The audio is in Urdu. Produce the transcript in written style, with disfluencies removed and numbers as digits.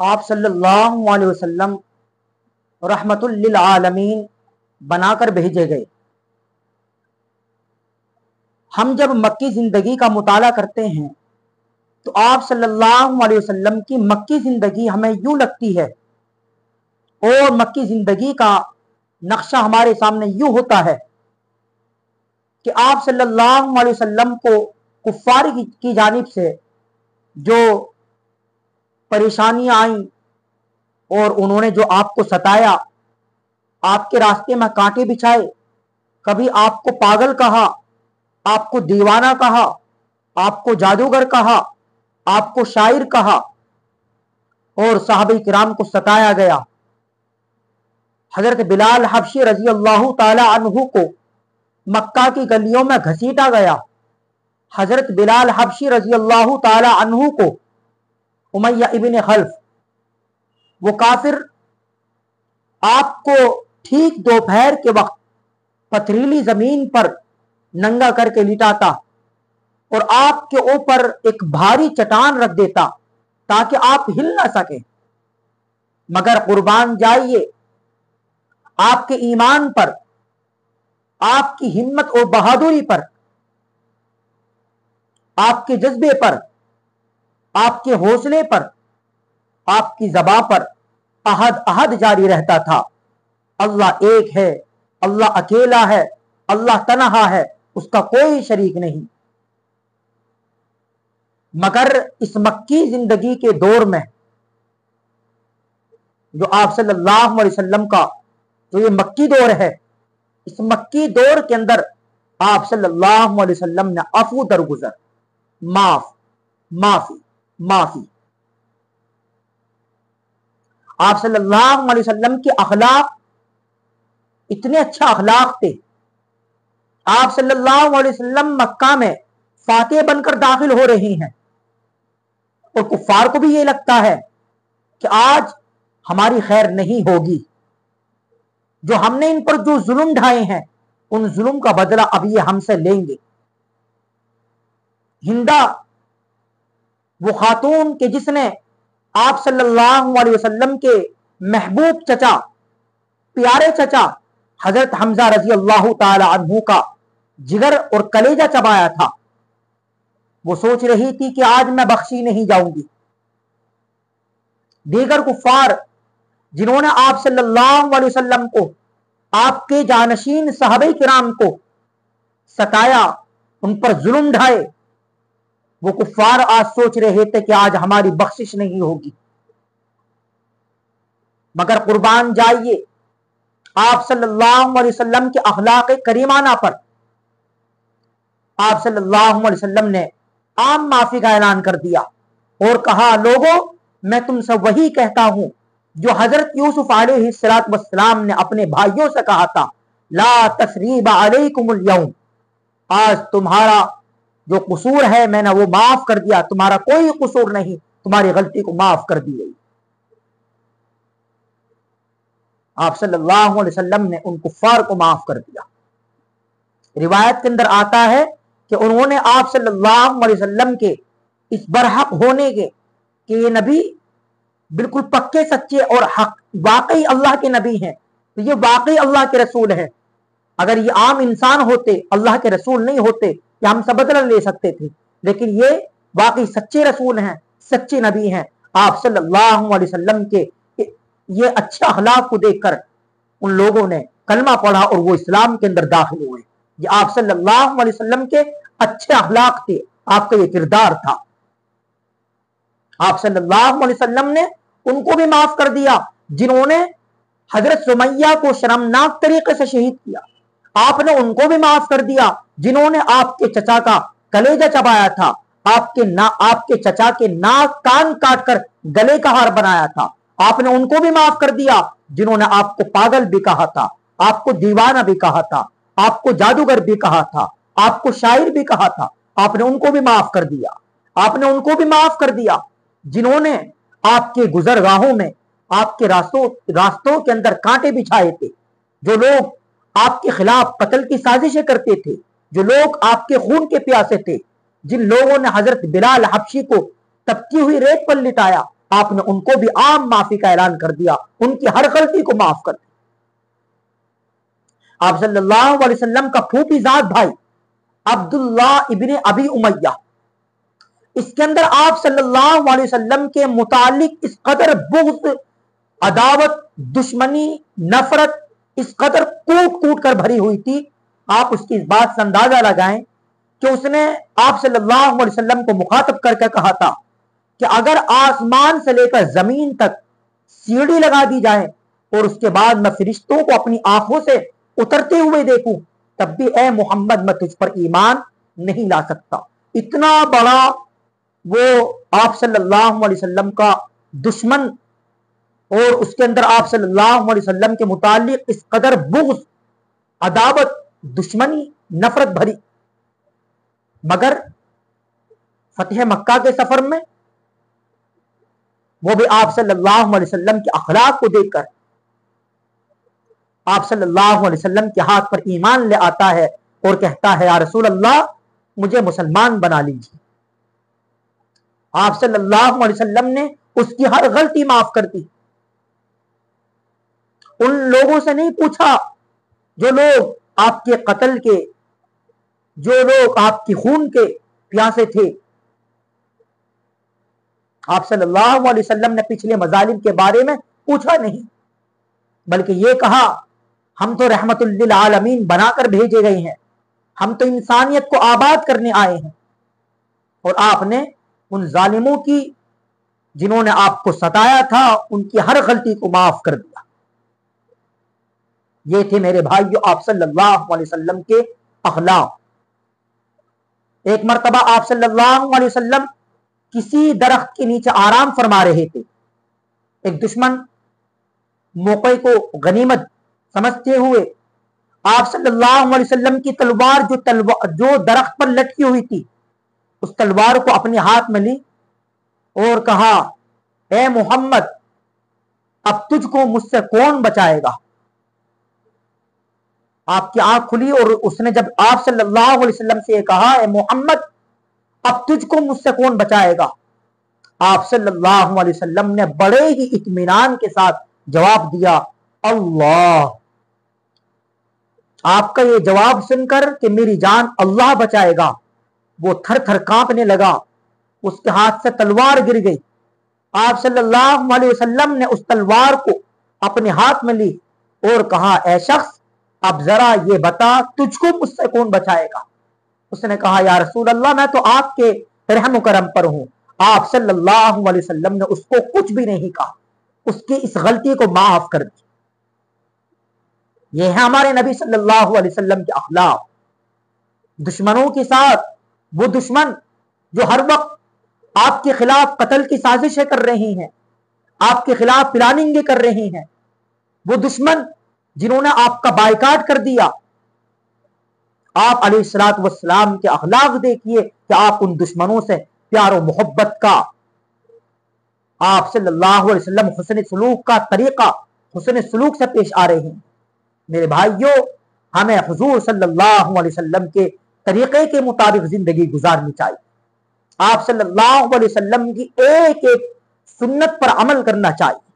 آپ صلی اللہ علیہ وسلم رحمت للعالمین بنا کر بھیجے گئے۔ ہم جب مکی زندگی کا مطالعہ کرتے ہیں تو آپ صلی اللہ علیہ وسلم کی مکی زندگی ہمیں یوں لگتی ہے، اور مکی زندگی کا نقشہ ہمارے سامنے یوں ہوتا ہے کہ آپ صلی اللہ علیہ وسلم کو کفار کی جانب سے جو پریشانیاں آئیں اور انہوں نے جو آپ کو ستایا، آپ کے راستے میں کانٹے بچھائے، کبھی آپ کو پاگل کہا، آپ کو دیوانہ کہا، آپ کو جادوگر کہا، آپ کو شاعر کہا، اور صحابہ کرام کو ستایا گیا۔ حضرت بلال حبشی رضی اللہ تعالی عنہ کو مکہ کی گلیوں میں گھسیٹا گیا۔ حضرت بلال حبشی رضی اللہ تعالی عنہ کو امیہ ابن خلف، وہ کافر، آپ کو ٹھیک دوپہر کے وقت پتھریلی زمین پر ننگا کر کے لٹاتا اور آپ کے اوپر ایک بھاری چٹان رکھ دیتا تاکہ آپ ہل نہ سکیں، مگر قربان جائیے آپ کے ایمان پر، آپ کی ہمت اور بہادری پر، آپ کے جذبے پر، آپ کے حوصلے پر، آپ کی زبان پر احد احد جاری رہتا تھا۔ اللہ ایک ہے، اللہ اکیلا ہے، اللہ تنہا ہے، اس کا کوئی شریک نہیں۔ مگر اس مکی زندگی کے دور میں جو آپ صلی اللہ علیہ وسلم کا جو یہ مکی دور ہے، اس مکی دور کے اندر آپ صلی اللہ علیہ وسلم نے عفو درگزر، معافی آپ صلی اللہ علیہ وسلم کے اخلاق اتنے اچھا اخلاق تھے۔ آپ صلی اللہ علیہ وسلم مکہ میں فاتح بن کر داخل ہو رہے ہیں، اور کفار کو بھی یہ لگتا ہے کہ آج ہماری خیر نہیں ہوگی، جو ہم نے ان پر جو ظلم ڈھائے ہیں ان ظلم کا بدلہ اب یہ ہم سے لیں گے۔ ہندا، وہ خاتون کہ جس نے آپ صلی اللہ علیہ وسلم کے محبوب چچا، پیارے چچا حضرت حمزہ رضی اللہ تعالی عنہ کا جگر اور کلیجہ چبایا تھا، وہ سوچ رہی تھی کہ آج میں بخشی نہیں جاؤں گی۔ دیگر کفار جنہوں نے آپ صلی اللہ علیہ وسلم کو، آپ کے جانشین صحابہ کرام کو ستایا، ان پر ظلم ڈھائے، وہ کفار آج سوچ رہے تھے کہ آج ہماری بخشش نہیں ہوگی۔ مگر قربان جائیے آپ صلی اللہ علیہ وسلم کے اخلاق کریمانہ پر آپ صلی اللہ علیہ وسلم نے عام معافی کا اعلان کر دیا اور کہا، لوگوں میں تم سے وہی کہتا ہوں جو حضرت یوسف علیہ السلام نے اپنے بھائیوں سے کہا تھا، لا تثریب علیکم اليوم، آج تمہارا جو قصور ہے میں نے وہ معاف کر دیا، تمہارا کوئی قصور نہیں، تمہاری غلطی کو معاف کر دی گئی۔ آپ صلی اللہ علیہ وسلم نے ان کفار کو معاف کر دیا۔ روایت کے اندر آتا ہے کہ انہوں نے آپ صلی اللہ علیہ وسلم کے اس برحق ہونے کے کہ یہ نبی بالکل پکے سچے اور حق واقعی اللہ کے نبی ہیں، تو یہ واقعی اللہ کے رسول ہیں، اگر یہ عام انسان ہوتے، اللہ کے رسول نہیں ہوتے، یا ہم سے بدلہ لے سکتے تھے، لیکن یہ واقعی سچے رسول ہیں، سچے نبی ہیں۔ آپ صلی اللہ علیہ وسلم کے یہ اچھا اخلاق کو دیکھ کر ان لوگوں نے کلمہ پڑھا اور وہ اسلام کے اندر داخل ہوئے۔ یہ آپ صلی اللہ علیہ وسلم کے اچھے اخلاق تھے، آپ کا یہ کردار تھا۔ آپ صلی اللہ علیہ وسلم نے ان کو بھی معاف کر دیا جنہوں نے حضرت سمیہ کو شرمناک طریقے سے شہید کیا، آپ نے ان کو بھی معاف کر دیا جنہوں نے آپ کے چچا کا کلیجہ چبایا تھا، آپ کے چچا کے ناک کان کاٹ کر گلے کا ہار بنایا تھا، آپ نے ان کو بھی معاف کر دیا جنہوں نے آپ کو پاگل بھی کہا تھا، آپ کو دیوانہ بھی کہا تھا، آپ کو جادوگر بھی کہا تھا، آپ کو شاعر بھی کہا تھا، آپ نے ان کو بھی معاف کر دیا۔ آپ نے ان کو بھی معاف کر دیا جنہوں نے آپ کے گزرگاہوں میں، آپ کے راستوں کے اندر کانٹے بچھائے تھے، جو لوگ آپ کے خلاف قتل کی سازشیں کرتے تھے، جو لوگ آپ کے خون کے پیاسے تھے، جن لوگوں نے حضرت بلال حبشی کو تپتی ہوئی ریت پر لٹایا، آپ نے ان کو بھی عام معافی کا اعلان کر دیا، ان کی ہر غلطی کو معاف کر دیا۔ آپ صلی اللہ علیہ وسلم کا پھوپھی زاد بھائی عبداللہ ابن ابی امیہ، اس کے اندر آپ صلی اللہ علیہ وسلم کے متعلق اس قدر بغض، عداوت، دشمنی، نفرت اس قدر کوٹ کوٹ کر بھری ہوئی تھی، آپ اس کی اس بات سے اندازہ لگائیں کہ اس نے آپ صلی اللہ علیہ وسلم کو مخاطب کر کے کہا تھا کہ اگر آسمان سے لے کر زمین تک سیڑھی لگا دی جائے اور اس کے بعد میں فرشتوں کو اپنی آنکھوں سے اترتے ہوئے دیکھوں تب بھی اے محمد میں تجھ پر ایمان نہیں لا سکتا۔ اتنا بڑا وہ آپ صلی اللہ علیہ وسلم کا دشمن، اور اس کے اندر آپ صلی اللہ علیہ وسلم کے متعلق اس قدر بغض، عداوت، دشمنی، نفرت بھری، مگر فتح مکہ کے سفر میں وہ بھی آپ صلی اللہ علیہ وسلم کے اخلاق کو دیکھ کر آپ صلی اللہ علیہ وسلم کے ہاتھ پر ایمان لے آتا ہے اور کہتا ہے یا رسول اللہ مجھے مسلمان بنا لیجیے۔ آپ صلی اللہ علیہ وسلم نے اس کی ہر غلطی معاف کر دی۔ ان لوگوں سے نہیں پوچھا جو لوگ آپ کے قتل کے، جو لوگ آپ کی خون کے پیاسے تھے۔ آپ صلی اللہ علیہ وسلم نے پچھلے مظالم کے بارے میں پوچھا نہیں، بلکہ یہ کہا ہم تو رحمت للعالمین بنا کر بھیجے گئے ہیں، ہم تو انسانیت کو آباد کرنے آئے ہیں۔ اور آپ نے ان ظالموں کی جنہوں نے آپ کو ستایا تھا ان کی ہر غلطی کو معاف کر دیا۔ یہ تھے میرے بھائیو آپ صلی اللہ علیہ وسلم کے اخلاق۔ ایک مرتبہ آپ صلی اللہ علیہ وسلم کسی درخت کے نیچے آرام فرما رہے تھے، ایک دشمن موقع کو غنیمت سمجھتے ہوئے آپ صلی اللہ علیہ وسلم کی تلوار جو درخت پر لٹکی ہوئی تھی اس تلوار کو اپنے ہاتھ میں لی اور کہا اے محمد اب تجھ کو مجھ سے کون بچائے گا۔ آپ کی آنکھ کھلی اور اس نے جب آپ صلی اللہ علیہ وسلم سے یہ کہا اے محمد اب تجھ کو مجھ سے کون بچائے گا، آپ صلی اللہ علیہ وسلم نے بڑے ہی اطمینان کے ساتھ جواب دیا اللہ۔ آپ کا یہ جواب سن کر کہ میری جان اللہ بچائے گا، وہ تھر تھر کانپنے لگا، اس کے ہاتھ سے تلوار گر گئی۔ آپ صلی اللہ علیہ وسلم نے اس تلوار کو اپنے ہاتھ میں لی اور کہا اے شخص اب ذرا یہ بتا تجھ کو مجھ سے کون بچائے گا۔ اس نے کہا یا رسول اللہ میں تو آپ کے رحم و کرم پر ہوں۔ آپ صلی اللہ علیہ وسلم نے اس کو کچھ بھی نہیں کہا، اس کی اس غلطی کو معاف کر دی۔ یہ ہے ہمارے نبی صلی اللہ علیہ وسلم کے اخلاق۔ دشمنوں کے ساتھ وہ دشمن جو ہر وقت آپ کے خلاف قتل کی سازشیں کر رہی ہیں، آپ کے خلاف پلاننگیں کر رہی ہیں، وہ دشمن جنہوں نے آپ کا بائیکاٹ کر دیا، آپ علیہ الصلوۃ والسلام کے اخلاق دیکھیے کہ آپ ان دشمنوں سے پیار و محبت کا، آپ صلی اللہ علیہ وسلم حسن سلوک کا طریقہ، حسن سلوک سے پیش آ رہے ہیں۔ میرے بھائیوں ہمیں حضور صلی اللہ علیہ وسلم کے طریقے کے مطابق زندگی گزارنی چاہیے، آپ صلی اللہ علیہ وسلم کی ایک ایک سنت پر عمل کرنا چاہیے۔